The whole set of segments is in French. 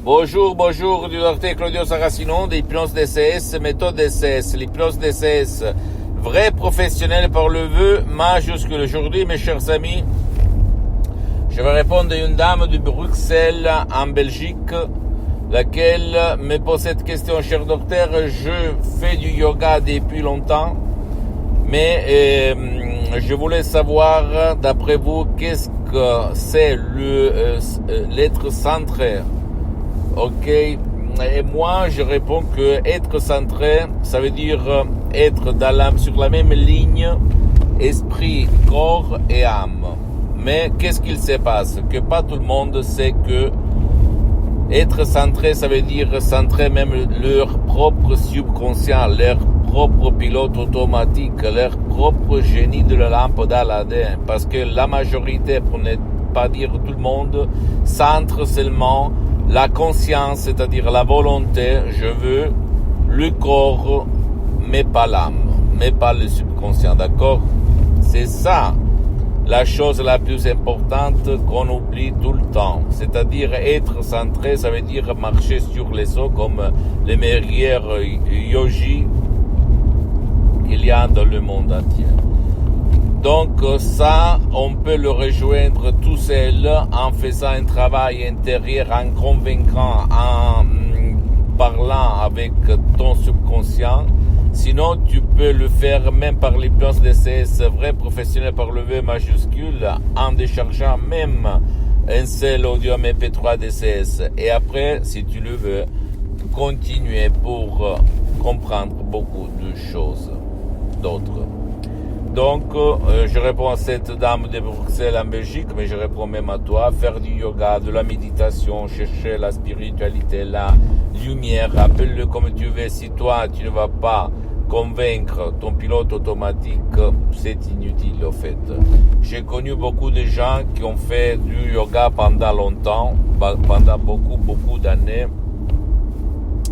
Bonjour, du docteur Claudio Saracino d'Hypnose DCS, méthode DCS, l'hypnose DCS, vrai professionnel par le vœu majuscule. Aujourd'hui, mes chers amis, je vais répondre à une dame de Bruxelles, en Belgique, laquelle me pose cette question. Cher docteur, je fais du yoga depuis longtemps, mais je voulais savoir, d'après vous, qu'est-ce que c'est l'être centré. Ok, et moi je réponds que être centré, ça veut dire être sur la même ligne, esprit, corps et âme. Mais qu'est-ce qu'il se passe? Que pas tout le monde sait que être centré, ça veut dire centrer même leur propre subconscient, leur propre pilote automatique, leur propre génie de la lampe d'Aladin. Parce que la majorité, pour ne pas dire tout le monde, centre seulement la conscience, c'est-à-dire la volonté, je veux le corps, mais pas l'âme, mais pas le subconscient, d'accord? C'est ça la chose la plus importante qu'on oublie tout le temps. C'est-à-dire être centré, ça veut dire marcher sur les eaux comme les meilleurs yogis qu'il y a dans le monde entier. Donc ça, on peut le rejoindre tout seul en faisant un travail intérieur, en convaincant, en parlant avec ton subconscient. Sinon, tu peux le faire même par l'hypnose DCS, vrai professionnel par le V majuscule, en déchargeant même un seul audio MP3 DCS. Et après, si tu le veux, continuer pour comprendre beaucoup de choses d'autres. Donc, je réponds à cette dame de Bruxelles en Belgique, mais je réponds même à toi. Faire du yoga, de la méditation, chercher la spiritualité, la lumière, appelle-le comme tu veux. Si toi, tu ne vas pas convaincre ton pilote automatique, c'est inutile au fait. J'ai connu beaucoup de gens qui ont fait du yoga pendant longtemps, pendant beaucoup d'années.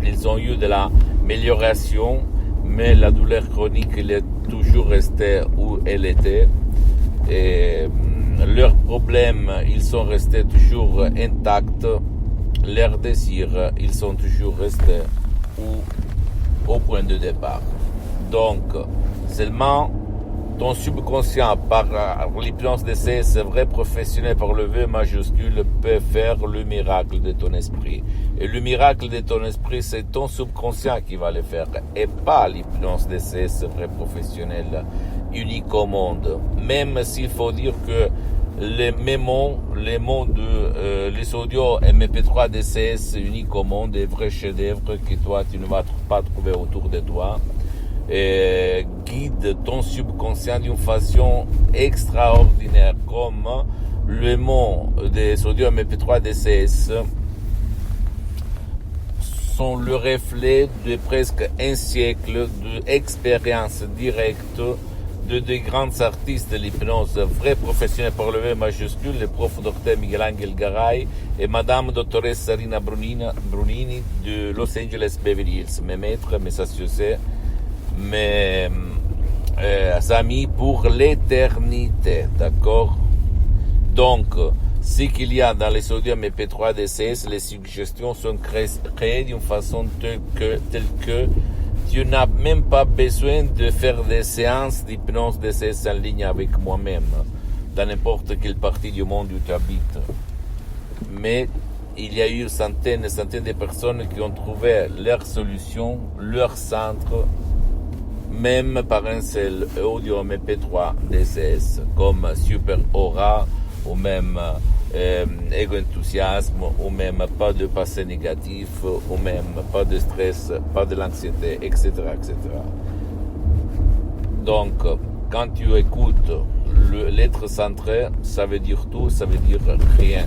Ils ont eu de l'amélioration, mais la douleur chronique, elle est toujours restée où elle était. Et leurs problèmes, ils sont restés toujours intacts. Leurs désirs, ils sont toujours restés au point de départ. Donc, seulement ton subconscient, par l'hypnose DCS, vrai professionnel par le V majuscule, peut faire le miracle de ton esprit. Et le miracle de ton esprit, c'est ton subconscient qui va le faire, et pas l'hypnose DCS, vrai professionnel, unique au monde. Même s'il faut dire que les audios MP3 DCS unique au monde, des vrais chefs-d'œuvre que toi, tu ne vas pas trouver autour de toi, et guide ton subconscient d'une façon extraordinaire, comme le mot des audios MP3 DCS sont le reflet de presque un siècle d'expérience directe de grands artistes de l'hypnose, vrais professionnels par le V majuscule, le prof Dr Miguel Angel Garay et Madame Dottoressa Rina Brunini de Los Angeles Beverly Hills, mes maîtres, mes associés, mes amis pour l'éternité, d'accord? Donc, ce qu'il y a dans les audios MP3 DCS, les suggestions sont créées d'une façon telle que tu n'as même pas besoin de faire des séances d'hypnose DCS en ligne avec moi-même, dans n'importe quelle partie du monde où tu habites. Mais il y a eu centaines et centaines de personnes qui ont trouvé leur solution, leur centre, même par un seul audio MP3 DCS, comme Super Aura, ou même Ego Enthousiasme, ou même pas de passé négatif, ou même pas de stress, pas de l'anxiété, etc., etc. Donc, quand tu écoutes l'être centré, ça veut dire tout, ça veut dire rien.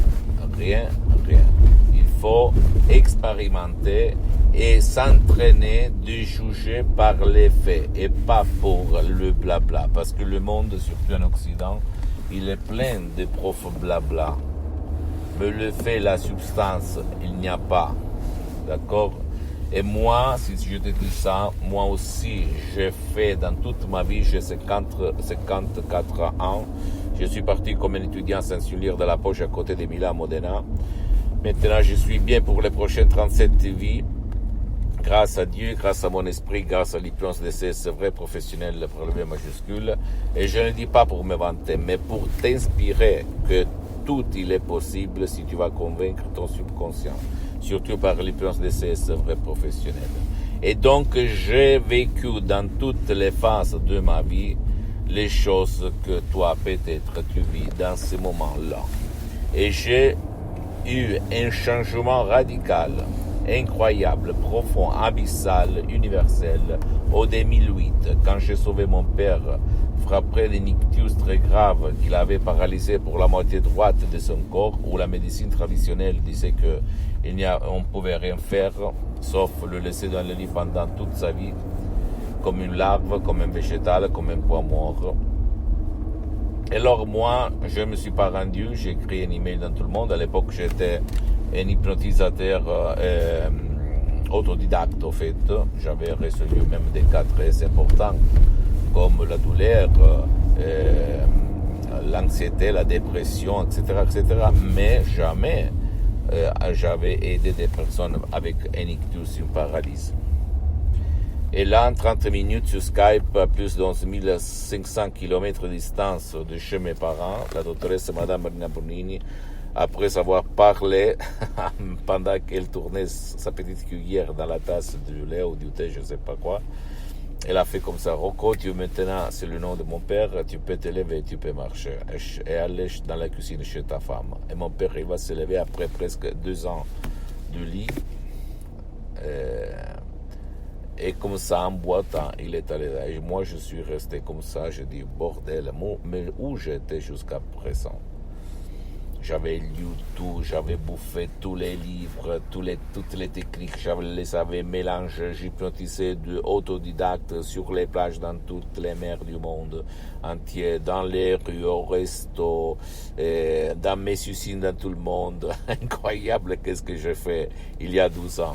Il faut expérimenter et s'entraîner de juger par les faits et pas pour le blabla. Parce que le monde, surtout en Occident, il est plein de profs blabla. Mais le fait, la substance, il n'y a pas. D'accord? Et moi, si je te dis ça, moi aussi, j'ai fait dans toute ma vie, j'ai 54 ans. Je suis parti comme un étudiant sans lire de la poche à côté de Milan, Modena. Maintenant, je suis bien pour les prochaines 37 vies. Grâce à Dieu, grâce à mon esprit, grâce à l'hypnose DCS vrai professionnel, le relevé majuscule. Et je ne le dis pas pour me vanter, mais pour t'inspirer que tout il est possible si tu vas convaincre ton subconscient. Surtout par l'hypnose DCS vrai professionnel. Et donc, j'ai vécu dans toutes les phases de ma vie les choses que toi, peut-être, tu vis dans ces moments-là. Et j'ai eu un changement radical, incroyable, profond, abyssal, universel, au 2008, quand j'ai sauvé mon père, frappé d'un ictus très grave qu'il avait paralysé pour la moitié droite de son corps, où la médecine traditionnelle disait que on ne pouvait rien faire, sauf le laisser dans le lit pendant toute sa vie, comme une larve, comme un végétal, comme un poids mort. Et alors moi, je ne me suis pas rendu, j'ai écrit un email dans tout le monde. À l'époque, j'étais un hypnotisateur autodidacte, au fait. J'avais résolu même des cas très importants, comme la douleur, l'anxiété, la dépression, etc., etc. Mais jamais j'avais aidé des personnes avec un ictus, une paralysie. Et là, en 30 minutes sur Skype, à plus de 11 500 km de distance de chez mes parents, la doctoresse Madame Marina Bonini, après avoir parlé, pendant qu'elle tournait sa petite cuillère dans la tasse du lait ou du thé, je ne sais pas quoi, elle a fait comme ça: Rocco, maintenant, c'est le nom de mon père, tu peux te lever, tu peux marcher et aller dans la cuisine chez ta femme. Et mon père, il va se lever après presque 2 ans du lit. Et comme ça, en boitant, il est allé là. Et moi, je suis resté comme ça. Je dis, bordel, mais où j'étais jusqu'à présent? J'avais lu tout, j'avais bouffé tous les livres, toutes les techniques, je les avais mélangées, j'hypnotisais de autodidacte sur les plages dans toutes les mers du monde entier, dans les rues, au resto, dans mes usines, dans tout le monde. Incroyable qu'est-ce que j'ai fait il y a 12 ans.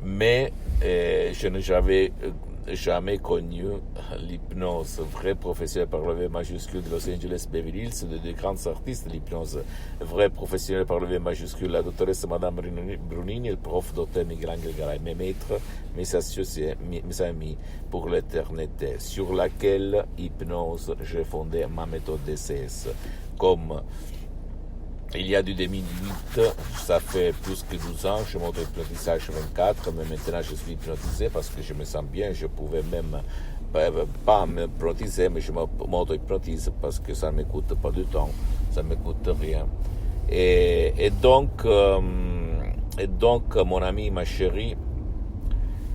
Mais je n'ai jamais connu l'hypnose vrai professionnel par le V majuscule de Los Angeles Beverly Hills, de grands artistes, l'hypnose vrai professionnel par le V majuscule, la doctoresse Madame Brunini, le prof docteur Miguel-Angel Garay, mes maîtres, mes associés, mes amis pour l'éternité, sur laquelle hypnose j'ai fondé ma méthode DCS. Comme il y a du 2008, ça fait plus que 12 ans, je m'auto-hypnotise 24, mais maintenant je suis hypnotisé parce que je me sens bien, je pouvais même pas m'hypnotiser, mais je m'auto-hypnotise parce que ça ne me coûte pas du temps, ça ne me coûte rien. Et donc, mon ami, ma chérie,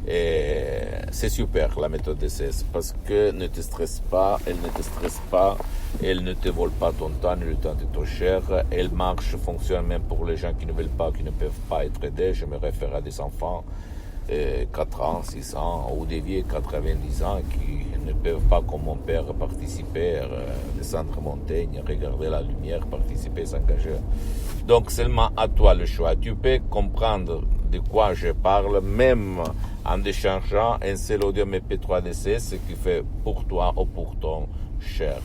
c'est super la méthode DCS parce que ne te stresse pas, elle ne te stresse pas, elle ne te vole pas ton temps, le temps est trop cher, elle marche, fonctionne même pour les gens qui ne veulent pas, qui ne peuvent pas être aidés. Je me réfère à des enfants 4 ans, 6 ans ou des vieux 90 ans qui ne peuvent pas, comme mon père, participer, descendre montagne, regarder la lumière, participer, s'engager. Donc seulement à toi le choix. Tu peux comprendre de quoi je parle, même en déchargeant un seul audio MP3 DCS, ce qui fait pour toi ou pour ton cher.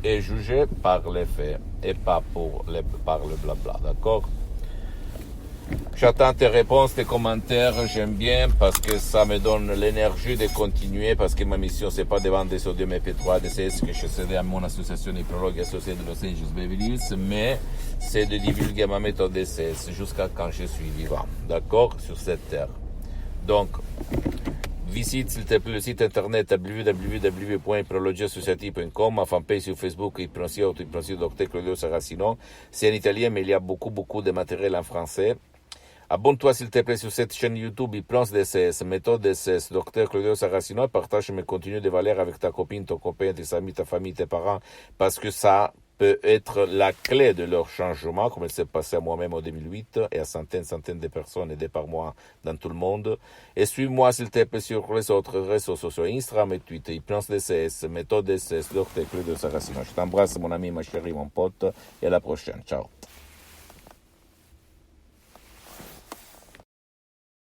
Et juger par les faits et pas par le blabla, d'accord? J'attends tes réponses, tes commentaires, j'aime bien parce que ça me donne l'énergie de continuer, parce que ma mission c'est pas de vendre des audios MP3 DCS que je cède à mon association hypnologue associée de Los Angeles Beverly Hills, mais c'est de divulguer ma méthode DCS jusqu'à quand je suis vivant, d'accord, sur cette terre. Donc, visite s'il te plaît le site internet www.hypnologieassociative.com, ma fanpage sur Facebook, Hypnosie Dr Claudio Saracino. C'est en italien, mais il y a beaucoup de matériel en français. Abonne-toi s'il te plaît sur cette chaîne YouTube Hypnose DCS, méthode DCS, Dr Claudio Saracino, et partage mes contenus de valeur avec ta copine, ton copain, tes amis, ta famille, tes parents, parce que ça peut être la clé de leur changement, comme il s'est passé à moi-même en 2008 et à centaines de personnes aidées par moi dans tout le monde. Et suis-moi s'il te plaît sur les autres réseaux sociaux, Instagram et Twitter, Hypnose DCS, méthode DCS, Dr Claudio Saracino. Je t'embrasse mon ami, ma chérie, mon pote, et à la prochaine. Ciao.